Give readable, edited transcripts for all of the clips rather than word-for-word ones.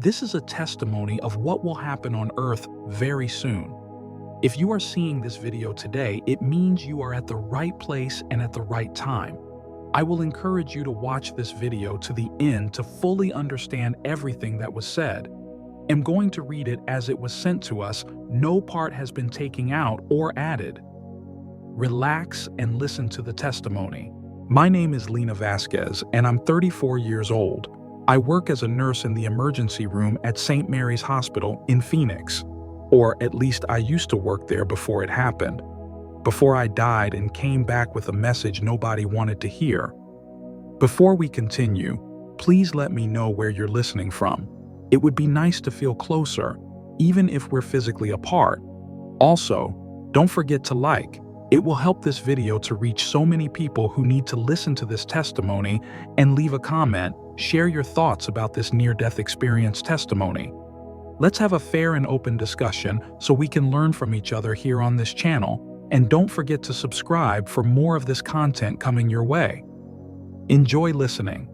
This is a testimony of what will happen on Earth very soon. If you are seeing this video today, it means you are at the right place and at the right time. I will encourage you to watch this video to the end to fully understand everything that was said. I'm going to read it as it was sent to us. No part has been taken out or added. Relax and listen to the testimony. My name is Lena Vasquez, and I'm 34 years old. I work as a nurse in the emergency room at St. Mary's Hospital in Phoenix. Or at least I used to work there before it happened. Before I died and came back with a message nobody wanted to hear. Before we continue, please let me know where you're listening from. It would be nice to feel closer, even if we're physically apart. Also, don't forget to like. It will help this video to reach so many people who need to listen to this testimony, and leave a comment. Share your thoughts about this near-death experience testimony. Let's have a fair and open discussion so we can learn from each other here on this channel, and don't forget to subscribe for more of this content coming your way. Enjoy listening.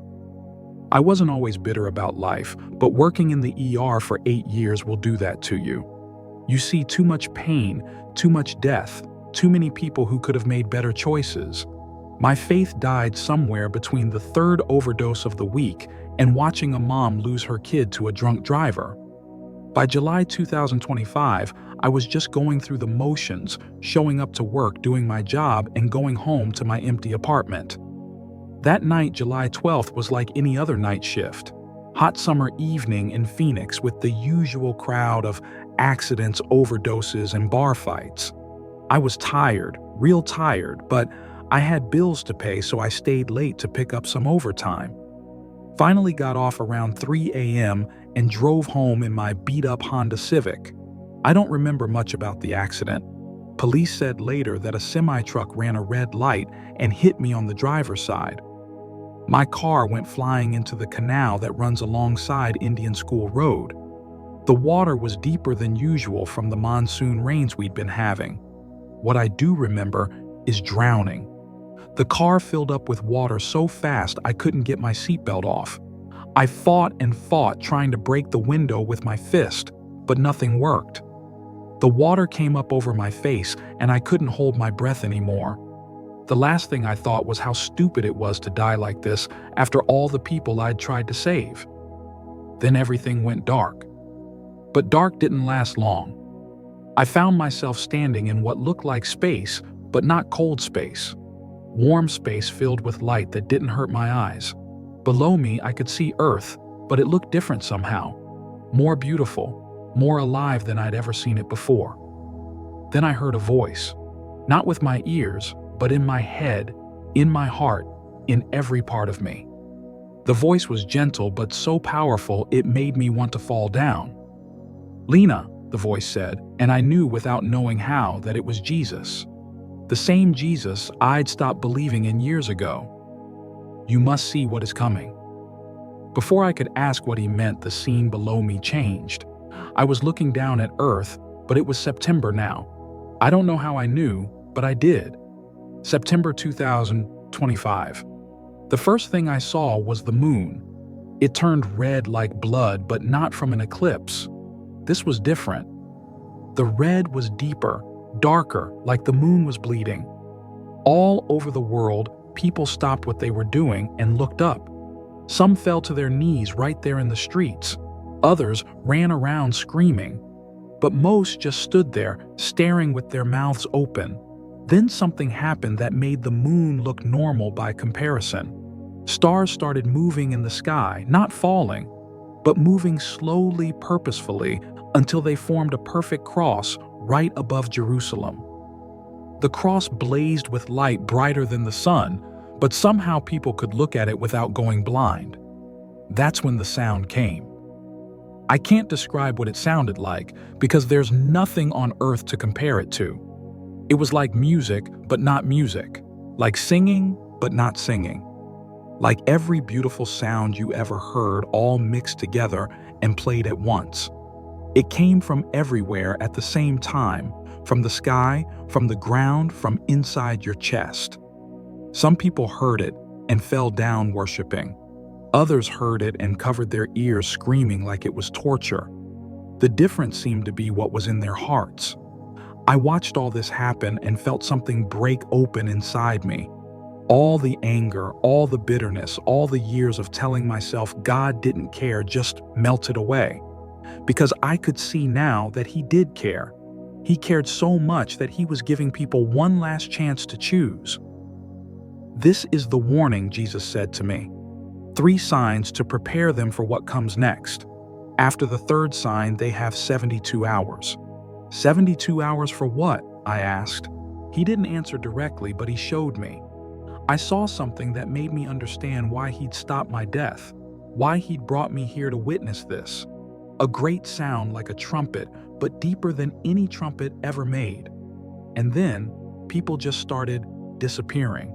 I wasn't always bitter about life, but working in the ER for 8 years will do that to you. You see too much pain, too much death, too many people who could have made better choices. My faith died somewhere between the third overdose of the week and watching a mom lose her kid to a drunk driver. By July 2025, I was just going through the motions, showing up to work, doing my job, and going home to my empty apartment. That night, July 12th, was like any other night shift. Hot summer evening in Phoenix with the usual crowd of accidents, overdoses, and bar fights. I was tired, real tired, but I had bills to pay, so I stayed late to pick up some overtime. Finally got off around 3 a.m. and drove home in my beat-up Honda Civic. I don't remember much about the accident. Police said later that a semi-truck ran a red light and hit me on the driver's side. My car went flying into the canal that runs alongside Indian School Road. The water was deeper than usual from the monsoon rains we'd been having. What I do remember is drowning. The car filled up with water so fast I couldn't get my seatbelt off. I fought and fought trying to break the window with my fist, but nothing worked. The water came up over my face and I couldn't hold my breath anymore. The last thing I thought was how stupid it was to die like this after all the people I'd tried to save. Then everything went dark. But dark didn't last long. I found myself standing in what looked like space, but not cold space. Warm space filled with light that didn't hurt my eyes. Below me, I could see Earth, but it looked different somehow. More beautiful, more alive than I'd ever seen it before. Then I heard a voice, not with my ears, but in my head, in my heart, in every part of me. The voice was gentle but so powerful it made me want to fall down. "Lena," the voice said, and I knew without knowing how that it was Jesus. The same Jesus I'd stopped believing in years ago. "You must see what is coming." Before I could ask what he meant, the scene below me changed. I was looking down at Earth, but it was September now. I don't know how I knew, but I did. September 2025. The first thing I saw was the moon. It turned red like blood, but not from an eclipse. This was different. The red was deeper, darker, like the moon was bleeding. All over the world, people stopped what they were doing and looked up. Some fell to their knees right there in the streets. Others ran around screaming. But most just stood there, staring with their mouths open. Then something happened that made the moon look normal by comparison. Stars started moving in the sky, not falling, but moving slowly, purposefully, until they formed a perfect cross right above Jerusalem. The cross blazed with light brighter than the sun, but somehow people could look at it without going blind. That's when the sound came. I can't describe what it sounded like because there's nothing on earth to compare it to. It was like music, but not music. Like singing, but not singing. Like every beautiful sound you ever heard all mixed together and played at once. It came from everywhere at the same time, from the sky, from the ground, from inside your chest. Some people heard it and fell down worshiping. Others heard it and covered their ears, screaming like it was torture. The difference seemed to be what was in their hearts. I watched all this happen and felt something break open inside me. All the anger, all the bitterness, all the years of telling myself God didn't care just melted away. Because I could see now that He did care. He cared so much that He was giving people one last chance to choose. "This is the warning," Jesus said to me. 3 signs to prepare them for what comes next. After the 3rd sign, they have 72 hours. 72 hours for what? I asked. He didn't answer directly, but He showed me. I saw something that made me understand why He'd stopped my death, why He'd brought me here to witness this. A great sound like a trumpet, but deeper than any trumpet ever made. And then, people just started disappearing.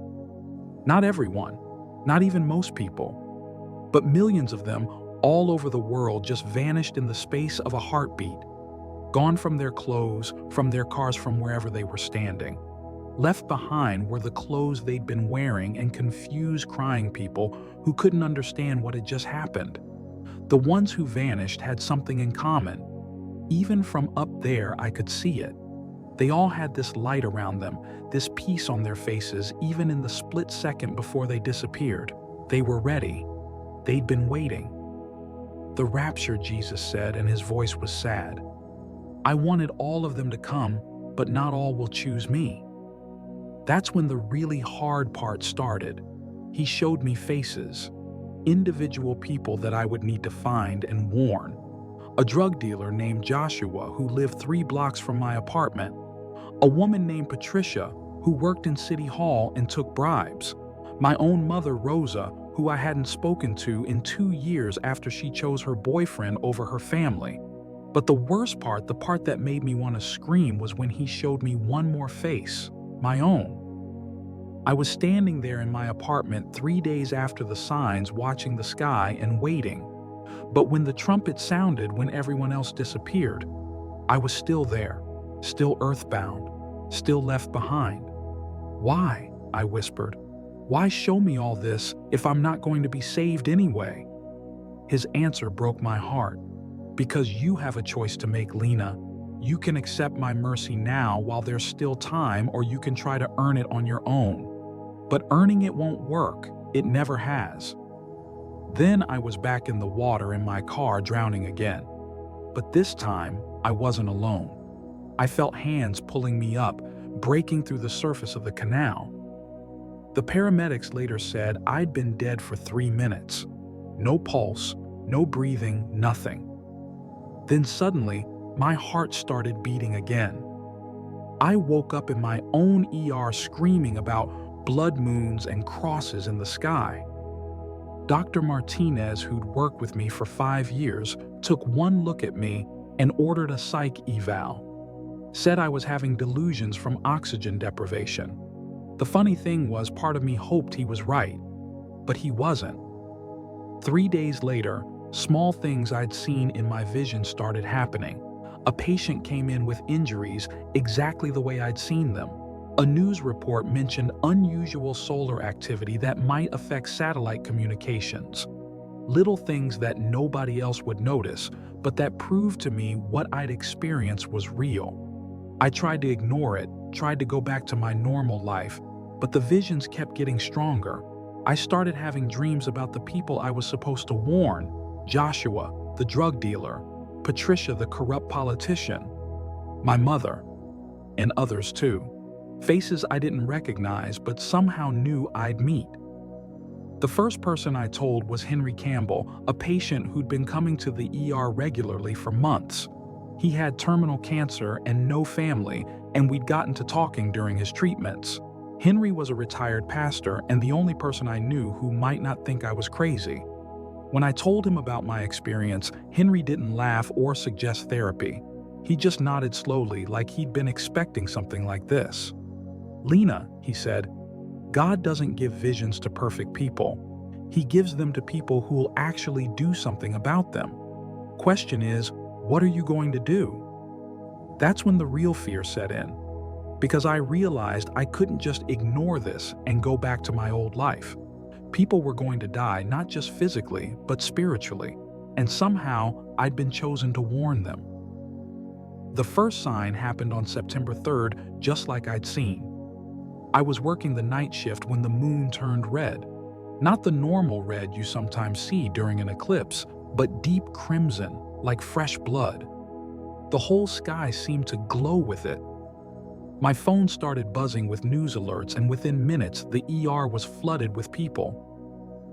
Not everyone, not even most people, but millions of them all over the world just vanished in the space of a heartbeat, gone from their clothes, from their cars, from wherever they were standing. Left behind were the clothes they'd been wearing and confused, crying people who couldn't understand what had just happened. The ones who vanished had something in common. Even from up there, I could see it. They all had this light around them, this peace on their faces, even in the split second before they disappeared. They were ready. They'd been waiting. "The rapture," Jesus said, and His voice was sad. "I wanted all of them to come, but not all will choose me." That's when the really hard part started. He showed me faces, individual people that I would need to find and warn. A drug dealer named Joshua who lived 3 blocks from my apartment. A woman named Patricia who worked in City Hall and took bribes. My own mother, Rosa, who I hadn't spoken to in 2 years after she chose her boyfriend over her family. But the worst part, the part that made me want to scream, was when He showed me one more face, my own. I was standing there in my apartment 3 days after the signs, watching the sky and waiting. But when the trumpet sounded, when everyone else disappeared, I was still there, still earthbound, still left behind. "Why?" I whispered. "Why show me all this if I'm not going to be saved anyway?" His answer broke my heart. "Because you have a choice to make, Lena. You can accept my mercy now while there's still time, or you can try to earn it on your own. But earning it won't work. It never has." Then I was back in the water in my car, drowning again. But this time, I wasn't alone. I felt hands pulling me up, breaking through the surface of the canal. The paramedics later said I'd been dead for 3 minutes. No pulse, no breathing, nothing. Then suddenly, my heart started beating again. I woke up in my own ER screaming about blood moons and crosses in the sky. Dr. Martinez, who'd worked with me for 5 years, took one look at me and ordered a psych eval. Said I was having delusions from oxygen deprivation. The funny thing was, part of me hoped he was right, but he wasn't. 3 days later, small things I'd seen in my vision started happening. A patient came in with injuries exactly the way I'd seen them. A news report mentioned unusual solar activity that might affect satellite communications. Little things that nobody else would notice, but that proved to me what I'd experienced was real. I tried to ignore it, tried to go back to my normal life, but the visions kept getting stronger. I started having dreams about the people I was supposed to warn: Joshua, the drug dealer, Patricia, the corrupt politician, my mother, and others too. Faces I didn't recognize but somehow knew I'd meet. The first person I told was Henry Campbell, a patient who'd been coming to the ER regularly for months. He had terminal cancer and no family, and we'd gotten to talking during his treatments. Henry was a retired pastor and the only person I knew who might not think I was crazy. When I told him about my experience, Henry didn't laugh or suggest therapy. He just nodded slowly, like he'd been expecting something like this. "Lena," he said, "God doesn't give visions to perfect people. He gives them to people who'll actually do something about them. Question is, what are you going to do?" That's when the real fear set in, because I realized I couldn't just ignore this and go back to my old life. People were going to die not just physically, but spiritually, and somehow I'd been chosen to warn them. The first sign happened on September 3rd, just like I'd seen. I was working the night shift when the moon turned red. Not the normal red you sometimes see during an eclipse, but deep crimson, like fresh blood. The whole sky seemed to glow with it. My phone started buzzing with news alerts, and within minutes, the ER was flooded with people.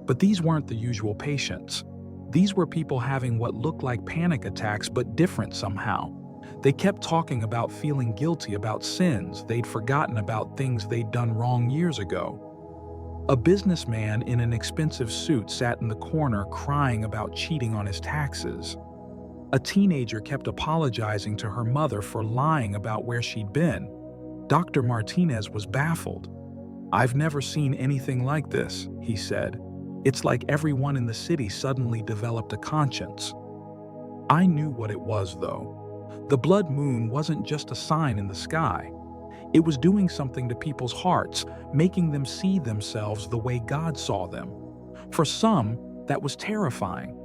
But these weren't the usual patients. These were people having what looked like panic attacks, but different somehow. They kept talking about feeling guilty about sins they'd forgotten about, things they'd done wrong years ago. A businessman in an expensive suit sat in the corner crying about cheating on his taxes. A teenager kept apologizing to her mother for lying about where she'd been. Dr. Martinez was baffled. "I've never seen anything like this," he said. "It's like everyone in the city suddenly developed a conscience." I knew what it was, though. The blood moon wasn't just a sign in the sky. It was doing something to people's hearts, making them see themselves the way God saw them. For some, that was terrifying.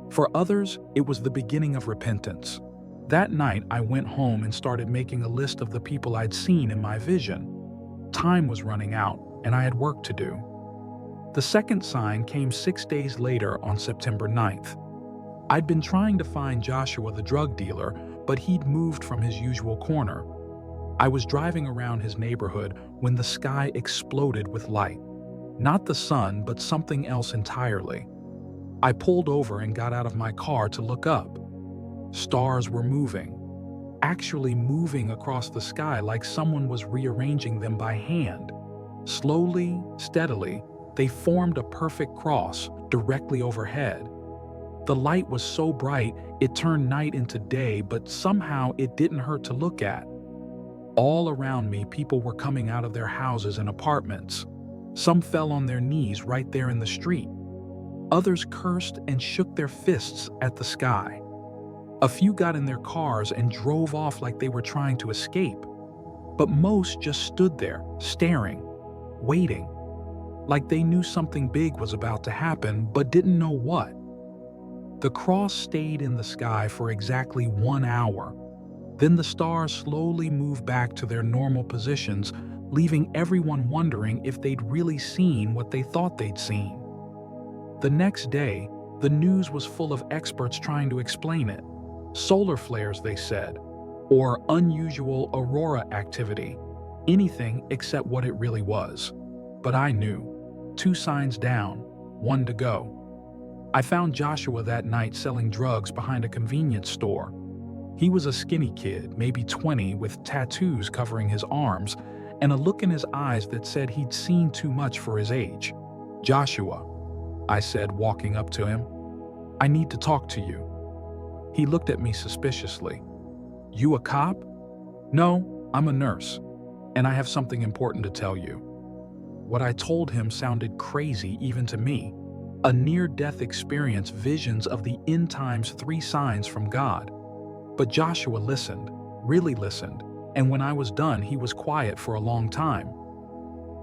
For others, it was the beginning of repentance. That night, I went home and started making a list of the people I'd seen in my vision. Time was running out, and I had work to do. The second sign came 6 days later on September 9th. I'd been trying to find Joshua the drug dealer, but he'd moved from his usual corner. I was driving around his neighborhood when the sky exploded with light. Not the sun, but something else entirely. I pulled over and got out of my car to look up. Stars were moving, actually moving across the sky like someone was rearranging them by hand. Slowly, steadily, they formed a perfect cross directly overhead. The light was so bright it turned night into day, but somehow it didn't hurt to look at. All around me, people were coming out of their houses and apartments. Some fell on their knees right there in the street. Others cursed and shook their fists at the sky. A few got in their cars and drove off like they were trying to escape. But most just stood there, staring, waiting, like they knew something big was about to happen but didn't know what. The cross stayed in the sky for exactly 1 hour. Then the stars slowly moved back to their normal positions, leaving everyone wondering if they'd really seen what they thought they'd seen. The next day, the news was full of experts trying to explain it. Solar flares, they said, or unusual aurora activity. Anything except what it really was. But I knew. 2 signs down, 1 to go. I found Joshua that night selling drugs behind a convenience store. He was a skinny kid, maybe 20, with tattoos covering his arms and a look in his eyes that said he'd seen too much for his age. "Joshua," I said, walking up to him, "I need to talk to you." He looked at me suspiciously. "You a cop?" "No, I'm a nurse, and I have something important to tell you." What I told him sounded crazy even to me. A near-death experience, visions of the end times, 3 signs from God. But Joshua listened, really listened, and when I was done, he was quiet for a long time.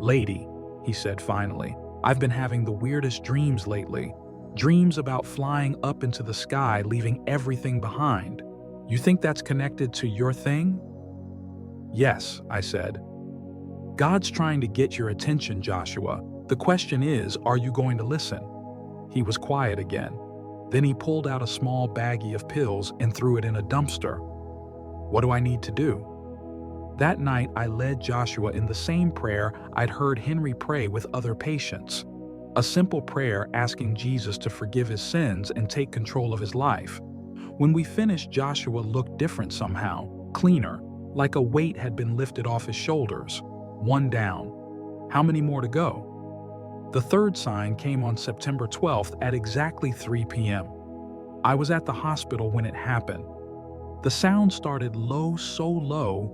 "Lady," he said finally, "I've been having the weirdest dreams lately. Dreams about flying up into the sky, leaving everything behind. You think that's connected to your thing?" "Yes," I said. "God's trying to get your attention, Joshua. The question is, are you going to listen?" He was quiet again. Then he pulled out a small baggie of pills and threw it in a dumpster. "What do I need to do?" That night, I led Joshua in the same prayer I'd heard Henry pray with other patients. A simple prayer asking Jesus to forgive his sins and take control of his life. When we finished, Joshua looked different somehow, cleaner, like a weight had been lifted off his shoulders. 1 down. How many more to go? The third sign came on September 12th at exactly 3 p.m. I was at the hospital when it happened. The sound started low, so low,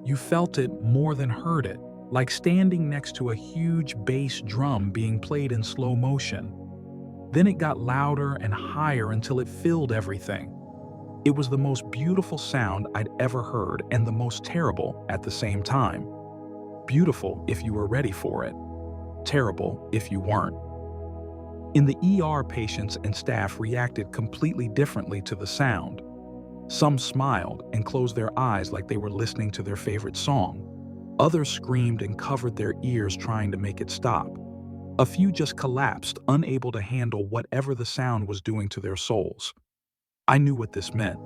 you felt it more than heard it, like standing next to a huge bass drum being played in slow motion. Then it got louder and higher until it filled everything. It was the most beautiful sound I'd ever heard and the most terrible at the same time. Beautiful if you were ready for it. Terrible if you weren't. In the ER, patients and staff reacted completely differently to the sound. Some smiled and closed their eyes like they were listening to their favorite song. Others screamed and covered their ears trying to make it stop. A few just collapsed, unable to handle whatever the sound was doing to their souls. I knew what this meant.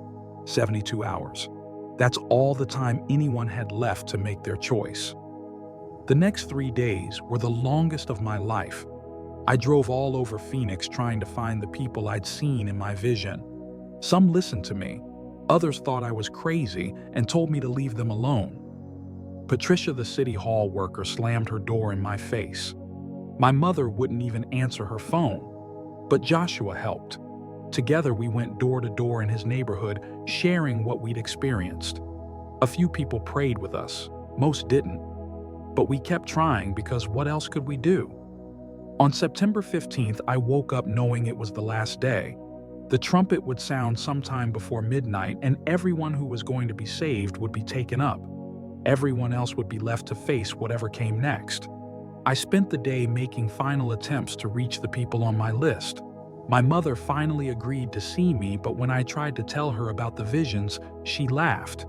72 hours. That's all the time anyone had left to make their choice. The next 3 days were the longest of my life. I drove all over Phoenix trying to find the people I'd seen in my vision. Some listened to me. Others thought I was crazy and told me to leave them alone. Patricia, the city hall worker, slammed her door in my face. My mother wouldn't even answer her phone. But Joshua helped. Together we went door to door in his neighborhood, sharing what we'd experienced. A few people prayed with us. Most didn't. But we kept trying because what else could we do? On September 15th, I woke up knowing it was the last day. The trumpet would sound sometime before midnight, and everyone who was going to be saved would be taken up. Everyone else would be left to face whatever came next. I spent the day making final attempts to reach the people on my list. My mother finally agreed to see me, but when I tried to tell her about the visions, she laughed.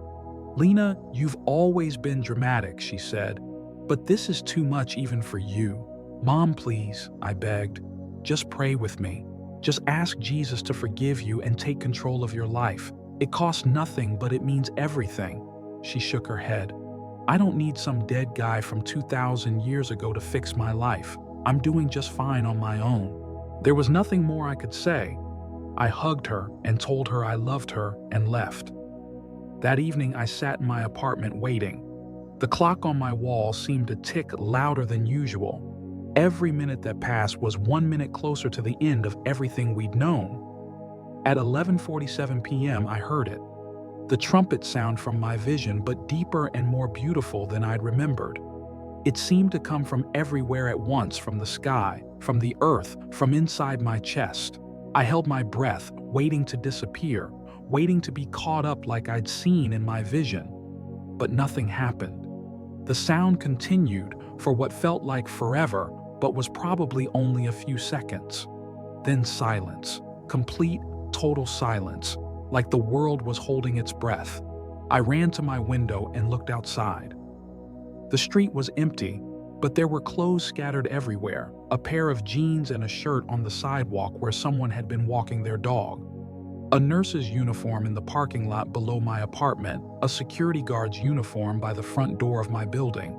"Lena, you've always been dramatic," she said, "but this is too much even for you." "Mom, please," I begged. "Just pray with me. Just ask Jesus to forgive you and take control of your life. It costs nothing, but it means everything." She shook her head. "I don't need some dead guy from 2,000 years ago to fix my life. I'm doing just fine on my own." There was nothing more I could say. I hugged her and told her I loved her and left. That evening, I sat in my apartment waiting. The clock on my wall seemed to tick louder than usual. Every minute that passed was 1 minute closer to the end of everything we'd known. At 11:47 p.m., I heard it. The trumpet sound from my vision, but deeper and more beautiful than I'd remembered. It seemed to come from everywhere at once, from the sky, from the earth, from inside my chest. I held my breath, waiting to disappear, waiting to be caught up like I'd seen in my vision. But nothing happened. The sound continued for what felt like forever, but was probably only a few seconds. Then silence. Complete, total silence, like the world was holding its breath. I ran to my window and looked outside. The street was empty, but there were clothes scattered everywhere, a pair of jeans and a shirt on the sidewalk where someone had been walking their dog, a nurse's uniform in the parking lot below my apartment, a security guard's uniform by the front door of my building.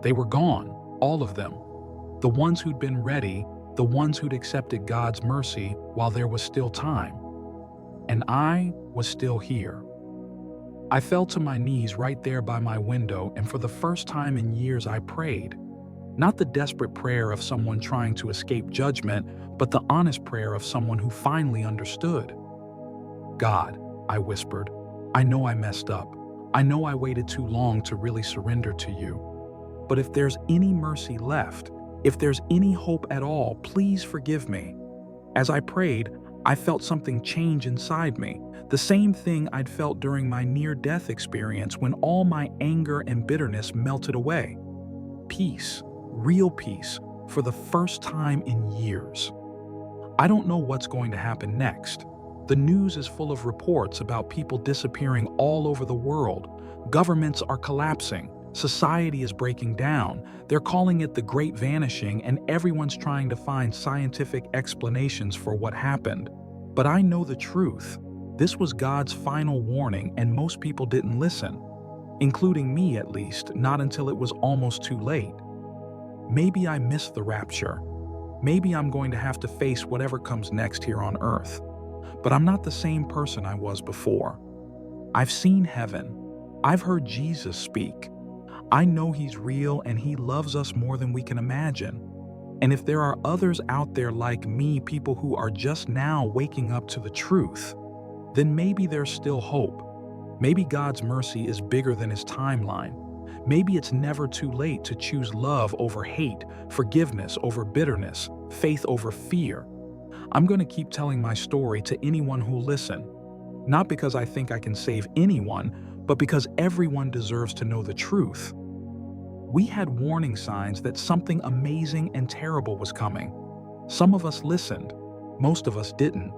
They were gone, all of them. The ones who'd been ready, the ones who'd accepted God's mercy while there was still time. And I was still here. I fell to my knees right there by my window, and for the first time in years I prayed. Not the desperate prayer of someone trying to escape judgment, but the honest prayer of someone who finally understood. "God," I whispered, "I know I messed up. I know I waited too long to really surrender to you. But if there's any mercy left, if there's any hope at all, please forgive me." As I prayed, I felt something change inside me, the same thing I'd felt during my near-death experience when all my anger and bitterness melted away. Peace, real peace, for the first time in years. I don't know what's going to happen next. The news is full of reports about people disappearing all over the world. Governments are collapsing. Society is breaking down. They're calling it the Great Vanishing, and everyone's trying to find scientific explanations for what happened. But I know the truth. This was God's final warning, and most people didn't listen. Including me, at least, not until it was almost too late. Maybe I missed the rapture. Maybe I'm going to have to face whatever comes next here on earth. But I'm not the same person I was before. I've seen heaven. I've heard Jesus speak. I know He's real and He loves us more than we can imagine. And if there are others out there like me, people who are just now waking up to the truth, then maybe there's still hope. Maybe God's mercy is bigger than His timeline. Maybe it's never too late to choose love over hate, forgiveness over bitterness, faith over fear. I'm going to keep telling my story to anyone who'll listen. Not because I think I can save anyone, but because everyone deserves to know the truth. We had warning signs that something amazing and terrible was coming. Some of us listened, most of us didn't.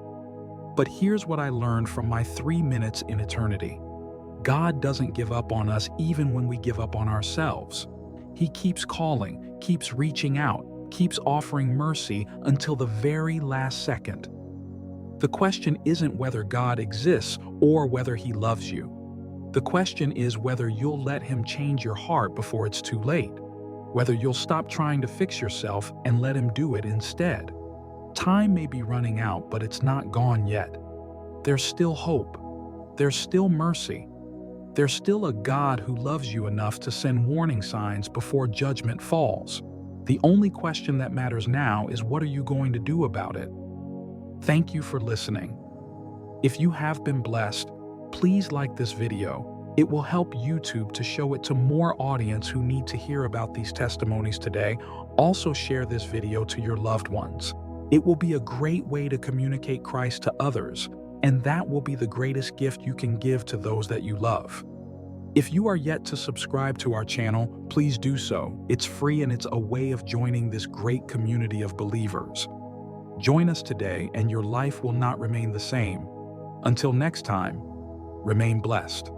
But here's what I learned from my 3 minutes in eternity. God doesn't give up on us even when we give up on ourselves. He keeps calling, keeps reaching out, keeps offering mercy until the very last second. The question isn't whether God exists or whether He loves you. The question is whether you'll let Him change your heart before it's too late, whether you'll stop trying to fix yourself and let Him do it instead. Time may be running out, but it's not gone yet. There's still hope. There's still mercy. There's still a God who loves you enough to send warning signs before judgment falls. The only question that matters now is, what are you going to do about it? Thank you for listening. If you have been blessed, please like this video. It will help YouTube to show it to more audience who need to hear about these testimonies today. Also share this video to your loved ones. It will be a great way to communicate Christ to others, and that will be the greatest gift you can give to those that you love. If you are yet to subscribe to our channel, please do so. It's free and it's a way of joining this great community of believers. Join us today and your life will not remain the same. Until next time, remain blessed.